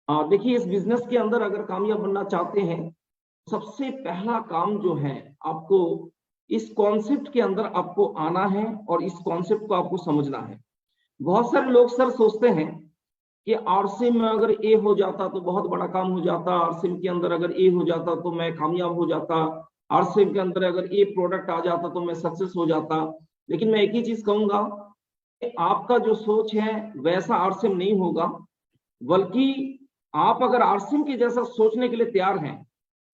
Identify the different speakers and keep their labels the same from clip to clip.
Speaker 1: देखिए, इस बिजनेस के अंदर अगर कामयाब बनना चाहते हैं, सबसे पहला काम जो है, आपको इस कॉन्सेप्ट के अंदर आपको आना है और इस कॉन्सेप्ट को आपको समझना है। बहुत सारे लोग सर सोचते हैं कि आरसिम में अगर ए हो जाता तो बहुत बड़ा काम हो जाता, आरसिम के अंदर अगर ए हो जाता तो मैं कामयाब हो जाता, आरसिम के अंदर अगर ए प्रोडक्ट आ जाता तो मैं सक्सेस हो जाता। लेकिन मैं एक ही चीज कहूंगा कि आपका जो सोच है वैसा आरसिम नहीं होगा, बल्कि आप अगर आरसिम के जैसा सोचने के लिए तैयार हैं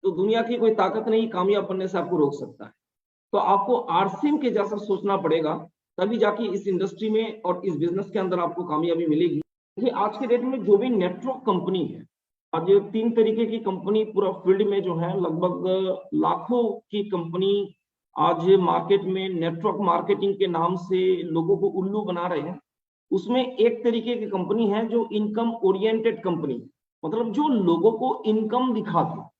Speaker 1: तो दुनिया की कोई ताकत नहीं कामयाब बनने से आपको रोक सकता है। तो आपको आरसिम के जैसा सोचना पड़ेगा, तभी जाके इस इंडस्ट्री में और इस बिजनेस के अंदर आपको कामयाबी मिलेगी। देखिए, आज के डेट में जो भी नेटवर्क कंपनी है, आज 3 तरीके की कंपनी पूरा फील्ड में जो है, लगभग लाखों की कंपनी आज मार्केट में नेटवर्क मार्केटिंग के नाम से लोगों को उल्लू बना रहे हैं। उसमें एक तरीके की कंपनी है जो इनकम ओरिएंटेड कंपनी, मतलब जो लोगों को इनकम दिखा के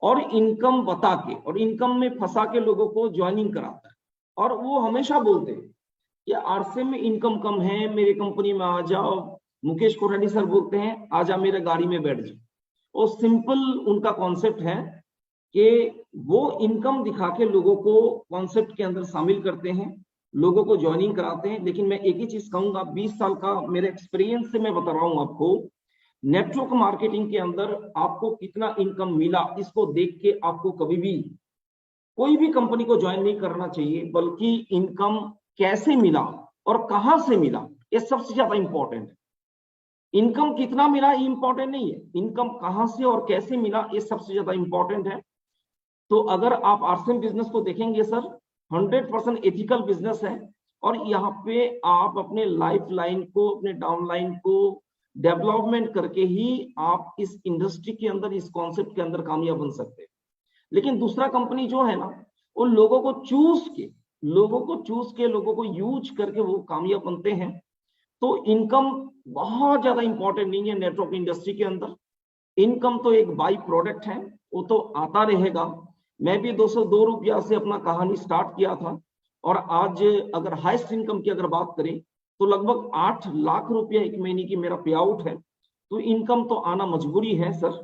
Speaker 1: और इनकम बता के और इनकम में फंसा के लोगों को ज्वाइनिंग कराता है। और वो हमेशा बोलते हैं कि आरसीएम में इनकम कम है, मेरे कंपनी में आ जाओ। मुकेश कोठारी सर बोलते हैं आजा मेरे गाड़ी में बैठ जाओ। और सिंपल उनका कॉन्सेप्ट है कि वो इनकम दिखा के लोगों को कॉन्सेप्ट के अंदर शामिल करते हैं, लोगों को ज्वाइनिंग कराते हैं। लेकिन मैं एक ही चीज कहूंगा, 20 साल का मेरे एक्सपीरियंस से मैं बता रहा हूं आपको, नेटवर्क मार्केटिंग के अंदर आपको कितना इनकम मिला इसको देख के आपको कभी भी कोई भी कंपनी को ज्वाइन नहीं करना चाहिए, बल्कि इनकम कैसे मिला और कहां से मिला ये सबसे ज्यादा इंपॉर्टेंट है। इनकम कितना मिला ये इंपॉर्टेंट नहीं है, इनकम कहां से और कैसे मिला ये सबसे ज्यादा इंपॉर्टेंट है। तो अगर आप आरसीएम बिजनेस को देखेंगे सर, 100% एथिकल बिजनेस है। और यहाँ पे आप अपने लाइफ लाइन को, अपने डाउन लाइन को डेवलपमेंट करके ही आप इस इंडस्ट्री के अंदर, इस कॉन्सेप्ट के अंदर कामयाब बन सकते हैं। लेकिन दूसरा कंपनी जो है ना, वो लोगों को चूज के लोगों को यूज करके वो कामयाब बनते हैं। तो इनकम बहुत ज्यादा इंपॉर्टेंट नहीं है नेटवर्क इंडस्ट्री के अंदर। इनकम तो एक बाई प्रोडक्ट है, वो तो आता रहेगा। मैं भी 202 रुपया से अपना कहानी स्टार्ट किया था, और आज अगर हाईएस्ट इनकम की अगर बात करें तो लगभग 8 लाख रुपया एक महीने की मेरा पे आउट है। तो इनकम तो आना मजबूरी है सर।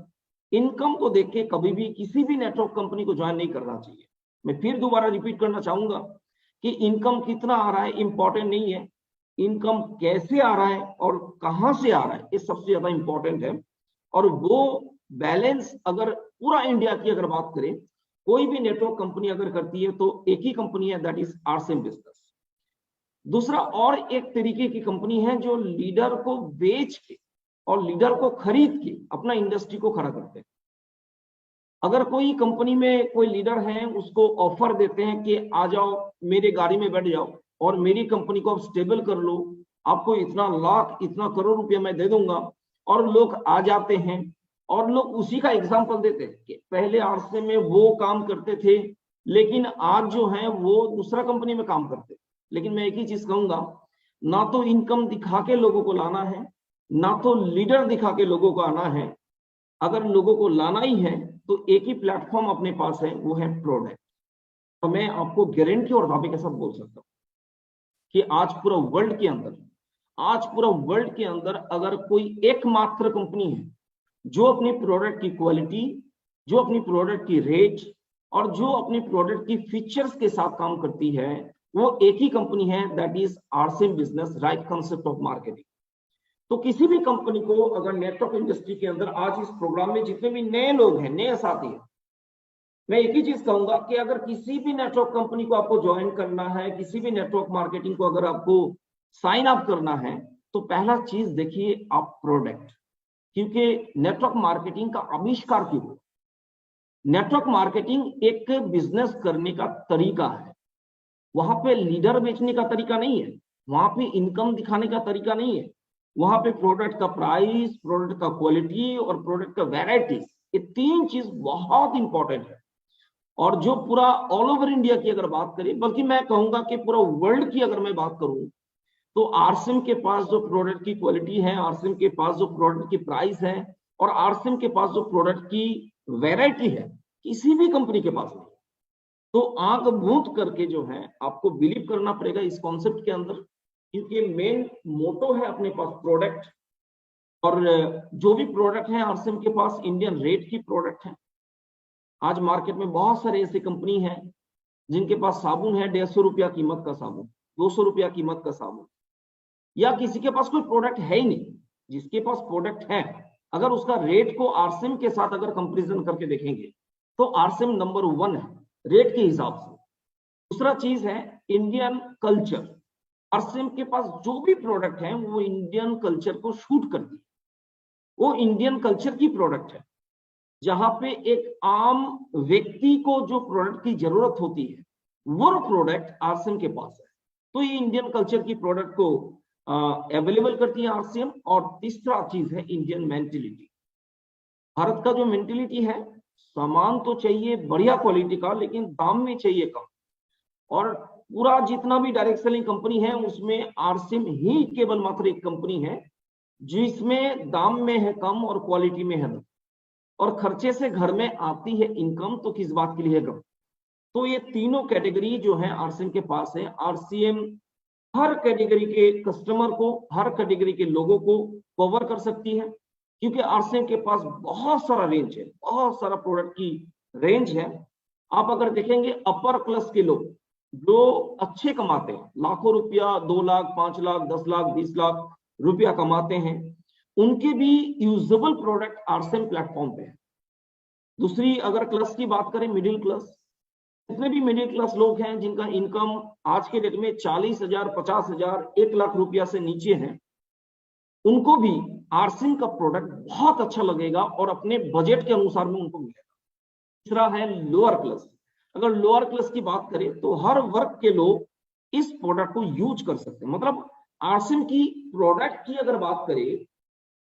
Speaker 1: इनकम को देख के कभी भी किसी भी नेटवर्क कंपनी को ज्वाइन नहीं करना चाहिए। मैं फिर दोबारा रिपीट करना चाहूंगा कि इनकम कितना आ रहा है इंपॉर्टेंट नहीं है, इनकम कैसे आ रहा है और कहां से आ रहा है ये सबसे ज्यादा इंपॉर्टेंट है। और वो बैलेंस अगर पूरा इंडिया की अगर बात करें, कोई भी नेटवर्क कंपनी अगर करती है तो एक ही कंपनी है, दैट इज आरसीएम बिजनेस। दूसरा और एक तरीके की कंपनी है जो लीडर को बेच के और लीडर को खरीद के अपना इंडस्ट्री को खड़ा करते हैं। अगर कोई कंपनी में कोई लीडर है, उसको ऑफर देते हैं कि आ जाओ मेरे गाड़ी में बैठ जाओ और मेरी कंपनी को आप स्टेबल कर लो, आपको इतना लाख इतना करोड़ रुपया मैं दे दूंगा, और लोग आ जाते हैं। और लोग उसी का एग्जाम्पल देते हैं कि पहले आरसे में वो काम करते थे, लेकिन आज जो है वो दूसरा कंपनी में काम करते। लेकिन मैं एक ही चीज कहूंगा, ना तो इनकम दिखा के लोगों को लाना है, ना तो लीडर दिखा के लोगों को आना है। अगर लोगों को लाना ही है तो एक ही प्लेटफॉर्म अपने पास है, वो है प्रोडक्ट। तो मैं आपको गारंटी और दावे के साथ बोल सकता हूं कि आज पूरा वर्ल्ड के अंदर अगर कोई एकमात्र कंपनी है जो अपनी प्रोडक्ट की क्वालिटी, जो अपनी प्रोडक्ट की रेट और जो अपनी प्रोडक्ट की फीचर्स के साथ काम करती है, वो एक ही कंपनी है, that is RCM business, right concept of marketing. तो किसी भी कंपनी को अगर नेटवर्क इंडस्ट्री के अंदर, आज इस प्रोग्राम में जितने भी नए लोग हैं, नए साथी हैं, मैं एक ही चीज कहूंगा कि अगर किसी भी नेटवर्क कंपनी को आपको ज्वाइन करना है, किसी भी नेटवर्क मार्केटिंग को अगर आपको साइन अप करना है, तो पहला चीज देखिए आप प्रोडक्ट। क्योंकि नेटवर्क मार्केटिंग का आविष्कार क्यों हुआ? नेटवर्क मार्केटिंग एक बिजनेस करने का तरीका है। वहां पे लीडर बेचने का तरीका नहीं है, वहां पे इनकम दिखाने का तरीका नहीं है। वहां पे प्रोडक्ट का प्राइस, प्रोडक्ट का क्वालिटी और प्रोडक्ट का वैरायटी, ये 3 चीज बहुत इंपॉर्टेंट है। और जो पूरा ऑल ओवर इंडिया की अगर बात करें, बल्कि मैं कहूंगा कि पूरा वर्ल्ड की अगर मैं बात करूं, तो आरसीएम के पास जो प्रोडक्ट की क्वालिटी है, आरसीएम के पास जो प्रोडक्ट की प्राइस है और आरसीएम के पास जो प्रोडक्ट की वैरायटी है, किसी भी कंपनी के पास नहीं। तो आंख मूंद करके जो है आपको बिलीव करना पड़ेगा इस कॉन्सेप्ट के अंदर, क्योंकि मेन मोटो है अपने पास प्रोडक्ट। और जो भी प्रोडक्ट है आरसीएम के पास इंडियन रेट की प्रोडक्ट है। आज मार्केट में बहुत सारे ऐसी कंपनी हैं जिनके पास साबुन है 150 रुपया कीमत का साबुन, 200 रुपया कीमत का साबुन, या किसी के पास कोई प्रोडक्ट है ही नहीं। जिसके पास प्रोडक्ट है, अगर उसका रेट को आरसीएम के साथ अगर कंपैरिजन करके देखेंगे तो आरसीएम नंबर 1 है रेट के हिसाब से। दूसरा चीज है इंडियन कल्चर। आरसीएम के पास जो भी प्रोडक्ट है वो इंडियन कल्चर को शूट करती है, वो इंडियन कल्चर की प्रोडक्ट है। जहां पे एक आम व्यक्ति को जो प्रोडक्ट की जरूरत होती है वो प्रोडक्ट आरसीएम के पास है। तो ये इंडियन कल्चर की प्रोडक्ट को अवेलेबल करती है आरसीएम। और तीसरा चीज है इंडियन मेंटेलिटी। भारत का जो मेंटेलिटी है, सामान तो चाहिए बढ़िया क्वालिटी का, लेकिन दाम में चाहिए कम। और पूरा जितना भी डायरेक्ट सेलिंग कंपनी है उसमें आरसीएम ही केवल मात्र एक कंपनी है जिसमें दाम में है कम और क्वालिटी में है कम, और खर्चे से घर में आती है इनकम, तो किस बात के लिए कम। तो ये तीनों कैटेगरी जो है आरसीएम के पास है। आरसीएम हर कैटेगरी के कस्टमर को, हर कैटेगरी के लोगों को कवर कर सकती है, क्योंकि आरसीएम के पास बहुत सारा रेंज है, बहुत सारा प्रोडक्ट की रेंज है। आप अगर देखेंगे अपर क्लास के लोग जो अच्छे कमाते हैं, लाखों रुपया, 2 लाख, 5 लाख, 10 लाख, 20 लाख रुपया कमाते हैं, उनके भी यूजेबल प्रोडक्ट आरसीएम प्लेटफॉर्म पे है। दूसरी अगर क्लास की बात करें, मिडिल क्लास, जितने भी मिडिल क्लास लोग हैं जिनका इनकम आज के डेट में 40,000, 50,000, 1 लाख रुपया से नीचे है, उनको भी आरसीएम का प्रोडक्ट बहुत अच्छा लगेगा और अपने बजट के अनुसार में उनको मिलेगा। तीसरा है लोअर क्लास। अगर लोअर क्लास की बात करें तो हर वर्ग के लोग इस प्रोडक्ट को यूज कर सकते हैं। मतलब आरसीएम की प्रोडक्ट की अगर बात करें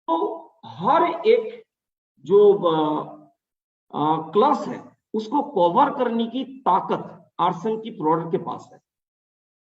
Speaker 1: तो हर एक जो क्लास है उसको कवर करने की ताकत आरसीएम की प्रोडक्ट के पास है।